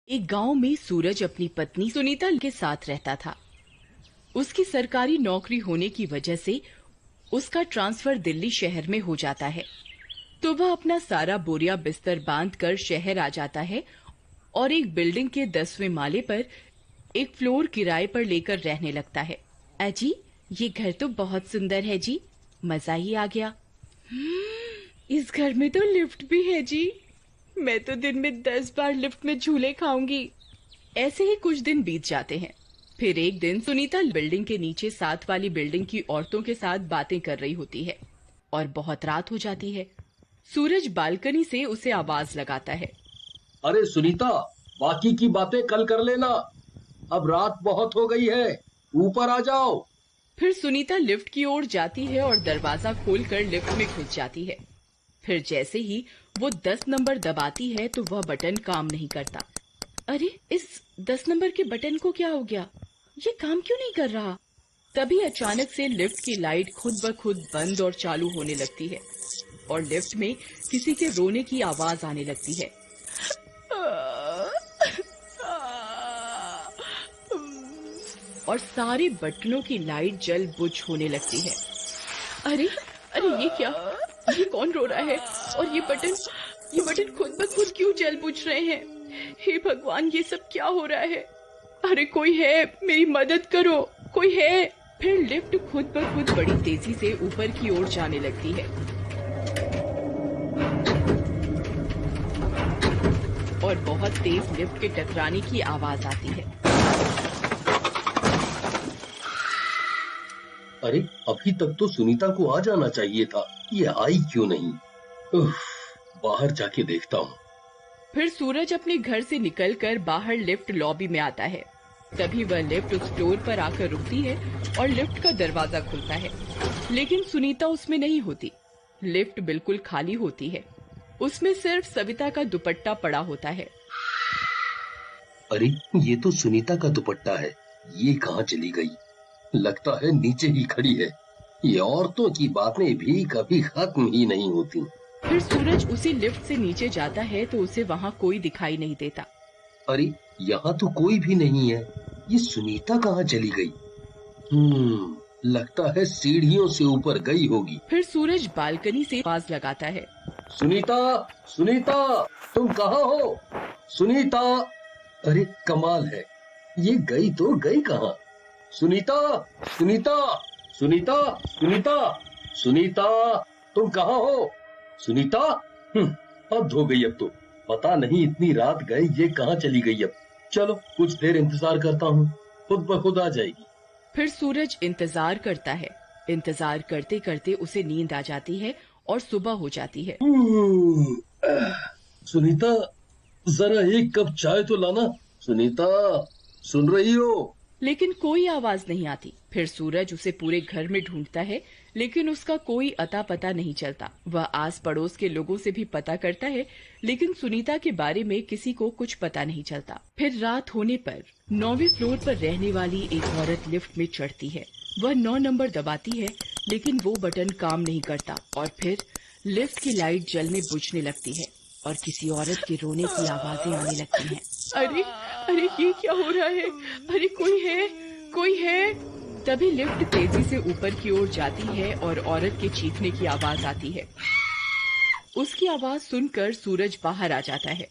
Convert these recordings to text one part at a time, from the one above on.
एक गांव में सूरज अपनी पत्नी सुनीता के साथ रहता था। उसकी सरकारी नौकरी होने की वजह से उसका ट्रांसफर दिल्ली शहर में हो जाता है, तो वह अपना सारा बोरिया बिस्तर बांधकर शहर आ जाता है और एक बिल्डिंग के 10वें माले पर एक फ्लोर किराए पर लेकर रहने लगता है। अजी, ये घर तो बहुत सुंदर है जी, मजा ही आ गया। इस घर में तो लिफ्ट भी है जी, मैं तो दिन में 10 बार लिफ्ट में झूले खाऊंगी। ऐसे ही कुछ दिन बीत जाते हैं। फिर एक दिन सुनीता बिल्डिंग के नीचे साथ वाली बिल्डिंग की औरतों के साथ बातें कर रही होती है और बहुत रात हो जाती है। सूरज बालकनी से उसे आवाज लगाता है। अरे सुनीता, बाकी की बातें कल कर लेना, अब रात बहुत हो गई है, ऊपर आ जाओ। फिर सुनीता लिफ्ट की ओर जाती है और दरवाजा खोलकर लिफ्ट में घुस जाती है। फिर जैसे ही वो 10 नंबर दबाती है तो वह बटन काम नहीं करता। अरे, इस 10 नंबर के बटन को क्या हो गया? ये काम क्यों नहीं कर रहा? तभी अचानक से लिफ्ट की लाइट खुद ब खुद बंद और चालू होने लगती है और लिफ्ट में किसी के रोने की आवाज आने लगती है। और सारे बटनों की लाइट जल बुझ होने लगती है। अरे अरे, ये क्या? ये कौन रो रहा है? और ये बटन खुद ब खुद क्यों जल बुझ रहे हैं? हे भगवान, ये सब क्या हो रहा है? अरे कोई है, मेरी मदद करो, कोई है। फिर लिफ्ट खुद ब खुद बड़ी तेजी से ऊपर की ओर जाने लगती है और बहुत तेज लिफ्ट के टकराने की आवाज आती है। अरे, अभी तक तो सुनीता को आ जाना चाहिए था, ये आई क्यों नहीं? उफ, बाहर जाके देखता हूँ। फिर सूरज अपने घर से निकलकर बाहर लिफ्ट लॉबी में आता है। तभी वह लिफ्ट उस फ्लोर पर आकर रुकती है और लिफ्ट का दरवाजा खुलता है, लेकिन सुनीता उसमें नहीं होती। लिफ्ट बिल्कुल खाली होती है, उसमें सिर्फ सविता का दुपट्टा पड़ा होता है। अरे, ये तो सुनीता का दुपट्टा है, ये कहाँ चली गई? लगता है नीचे ही खड़ी है। ये औरतों की बातें भी कभी खत्म ही नहीं होती। फिर सूरज उसी लिफ्ट से नीचे जाता है तो उसे वहाँ कोई दिखाई नहीं देता। अरे, यहाँ तो कोई भी नहीं है, ये सुनीता कहाँ चली गई? लगता है सीढ़ियों से ऊपर गई होगी। फिर सूरज बालकनी से आवाज लगाता है। सुनीता, सुनीता, तुम कहाँ हो? सुनीता! अरे कमाल है, ये गई तो गई कहाँ? सुनीता, सुनीता, सुनीता, सुनीता, सुनीता, तुम कहाँ हो? सुनीता! हद हो गई, अब तो पता नहीं इतनी रात गए ये कहाँ चली गई। अब चलो कुछ देर इंतजार करता हूँ, खुद ब खुद आ जाएगी। फिर सूरज इंतजार करता है। इंतजार करते करते उसे नींद आ जाती है और सुबह हो जाती है। सुनीता, जरा एक कप चाय तो लाना। सुनीता, सुन रही हो? लेकिन कोई आवाज नहीं आती। फिर सूरज उसे पूरे घर में ढूंढता है, लेकिन उसका कोई अता पता नहीं चलता। वह आस पड़ोस के लोगों से भी पता करता है, लेकिन सुनीता के बारे में किसी को कुछ पता नहीं चलता। फिर रात होने पर 9वें फ्लोर पर रहने वाली एक औरत लिफ्ट में चढ़ती है। वह 9 नंबर दबाती है, लेकिन वो बटन काम नहीं करता और फिर लिफ्ट की लाइट जलने बुझने लगती है और किसी औरत के रोने की आवाजें आने लगती हैं। अरे अरे, ये क्या हो रहा है? अरे कोई है, कोई है। तभी लिफ्ट तेजी से ऊपर की ओर जाती है और औरत के चीखने की आवाज आती है। उसकी आवाज सुनकर सूरज बाहर आ जाता है।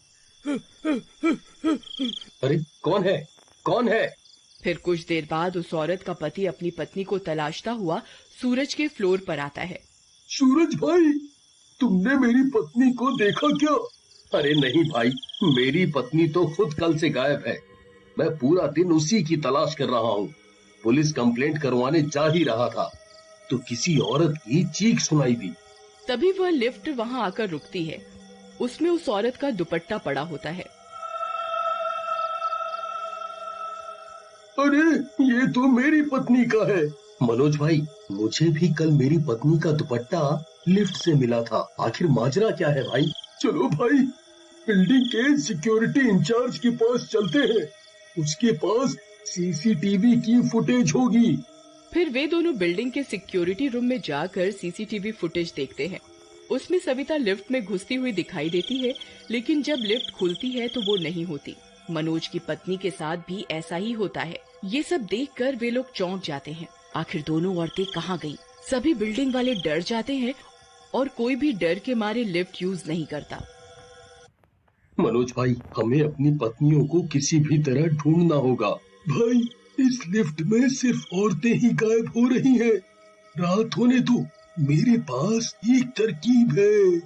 अरे कौन है, कौन है? फिर कुछ देर बाद उस औरत का पति अपनी पत्नी को तलाशता हुआ सूरज के फ्लोर पर आता है। सूरज भाई, तुमने मेरी पत्नी को देखा क्या? अरे नहीं भाई, मेरी पत्नी तो खुद कल से गायब है। मैं पूरा दिन उसी की तलाश कर रहा हूँ। पुलिस कंप्लेंट करवाने जा ही रहा था तो किसी औरत की चीख सुनाई दी। तभी वह लिफ्ट वहाँ आकर रुकती है। उसमें उस औरत का दुपट्टा पड़ा होता है। अरे, ये तो मेरी पत्नी का है। मनोज भाई, मुझे भी कल मेरी पत्नी का दुपट्टा लिफ्ट से मिला था। आखिर माजरा क्या है भाई? चलो भाई, बिल्डिंग के सिक्योरिटी इंचार्ज के पास चलते हैं, उसके पास सीसीटीवी की फुटेज होगी। फिर वे दोनों बिल्डिंग के सिक्योरिटी रूम में जाकर सीसीटीवी फुटेज देखते हैं। उसमें सविता लिफ्ट में घुसती हुई दिखाई देती है, लेकिन जब लिफ्ट खुलती है तो वो नहीं होती। मनोज की पत्नी के साथ भी ऐसा ही होता है। ये सब देखकर वे लोग चौंक जाते हैं। आखिर दोनों औरतें कहाँ गईं? सभी बिल्डिंग वाले डर जाते हैं और कोई भी डर के मारे लिफ्ट यूज नहीं करता। मनोज भाई, हमें अपनी पत्नियों को किसी भी तरह ढूंढना होगा। भाई, इस लिफ्ट में सिर्फ औरतें ही गायब हो रही हैं। रात होने दो, मेरे पास एक तरकीब है।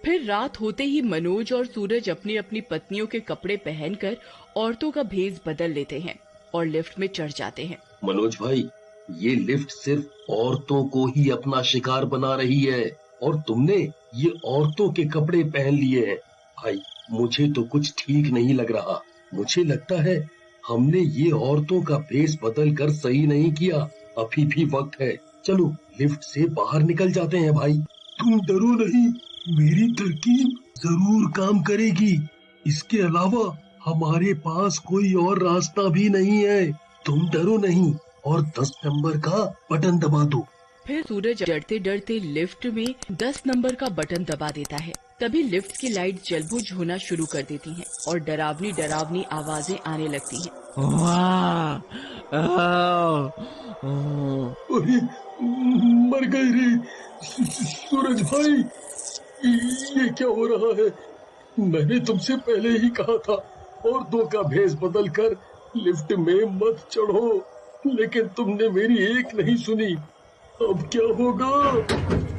फिर रात होते ही मनोज और सूरज अपनी अपनी पत्नियों के कपड़े पहनकर औरतों का भेष बदल लेते हैं और लिफ्ट में चढ़ जाते हैं। मनोज भाई, ये लिफ्ट सिर्फ औरतों को ही अपना शिकार बना रही है और तुमने ये औरतों के कपड़े पहन लिए हैं। भाई, मुझे तो कुछ ठीक नहीं लग रहा। मुझे लगता है हमने ये औरतों का भेष बदल कर सही नहीं किया। अभी भी वक्त है, चलो लिफ्ट से बाहर निकल जाते हैं। भाई, तुम डरो नहीं, मेरी तरकीब जरूर काम करेगी। इसके अलावा हमारे पास कोई और रास्ता भी नहीं है। तुम डरो नहीं और 10 नंबर का बटन दबा दो। फिर सूरज डरते डरते लिफ्ट में 10 नंबर का बटन दबा देता है। तभी लिफ्ट की लाइट जलबुझ होना शुरू कर देती हैं और डरावनी डरावनी आवाजें आने लगती हैं। अरे, मर गए रे सूरज भाई, ये क्या हो रहा है? मैंने तुमसे पहले ही कहा था औरतों का भेष बदल कर लिफ्ट में मत चढ़ो, लेकिन तुमने मेरी एक नहीं सुनी। अब क्या होगा?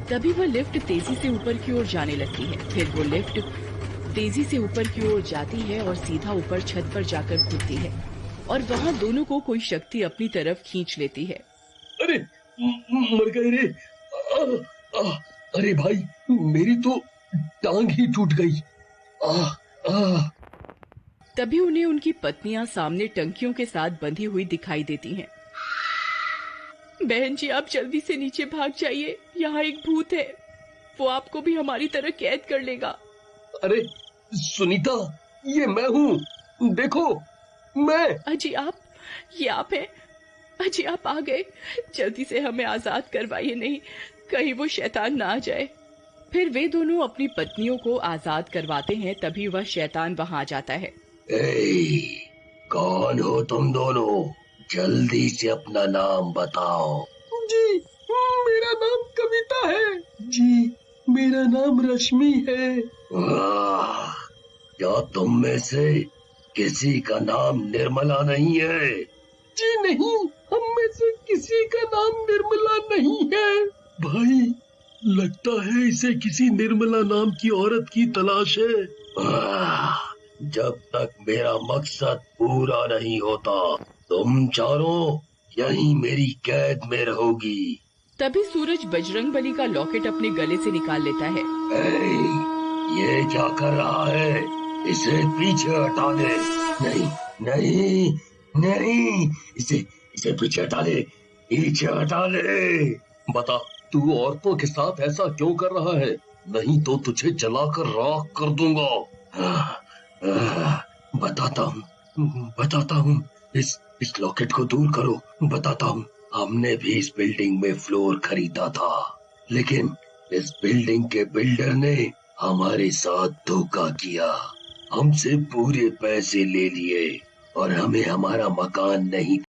तभी वह लिफ्ट तेजी से ऊपर की ओर जाने लगती है। फिर वो लिफ्ट तेजी से ऊपर की ओर जाती है और सीधा ऊपर छत पर जाकर खुलती है और वहाँ दोनों को कोई शक्ति अपनी तरफ खींच लेती है। अरे, मर गए रे। अरे भाई, मेरी तो टांग ही टूट गई। तभी उन्हें उनकी पत्नियां सामने टंकियों के साथ बंधी हुई दिखाई देती हैं। बहन जी, आप जल्दी से नीचे भाग जाइए, यहाँ एक भूत है, वो आपको भी हमारी तरह कैद कर लेगा। अरे सुनीता, ये मैं हूँ, देखो मैं। अजी आप, ये आप हैं? अजी आप आ गए, जल्दी से हमें आजाद करवाइए, नहीं कहीं वो शैतान ना आ जाए। फिर वे दोनों अपनी पत्नियों को आजाद करवाते हैं। तभी वह शैतान वहां आ जाता है। कौन हो तुम दोनों? जल्दी से अपना नाम बताओ। जी, मेरा नाम कविता है। जी, मेरा नाम रश्मि है। क्या तुम में से किसी का नाम निर्मला नहीं है? जी नहीं, हम में से किसी का नाम निर्मला नहीं है। भाई, लगता है इसे किसी निर्मला नाम की औरत की तलाश है। जब तक मेरा मकसद पूरा नहीं होता, तुम चारों यहीं मेरी कैद में रहोगी। तभी सूरज बजरंगबली का लॉकेट अपने गले से निकाल लेता है। ये क्या कर रहा है? इसे पीछे हटा दे। नहीं नहीं नहीं, इसे पीछे हटा ले, पीछे हटा ले। बता, तू औरतों के साथ ऐसा क्यों कर रहा है? नहीं तो तुझे जलाकर राख कर दूंगा। बताता हूँ, इस लॉकेट को दूर करो। बताता हूँ, हमने भी इस बिल्डिंग में फ्लोर खरीदा था, लेकिन इस बिल्डिंग के बिल्डर ने हमारे साथ धोखा किया, हमसे पूरे पैसे ले लिए और हमें हमारा मकान नहीं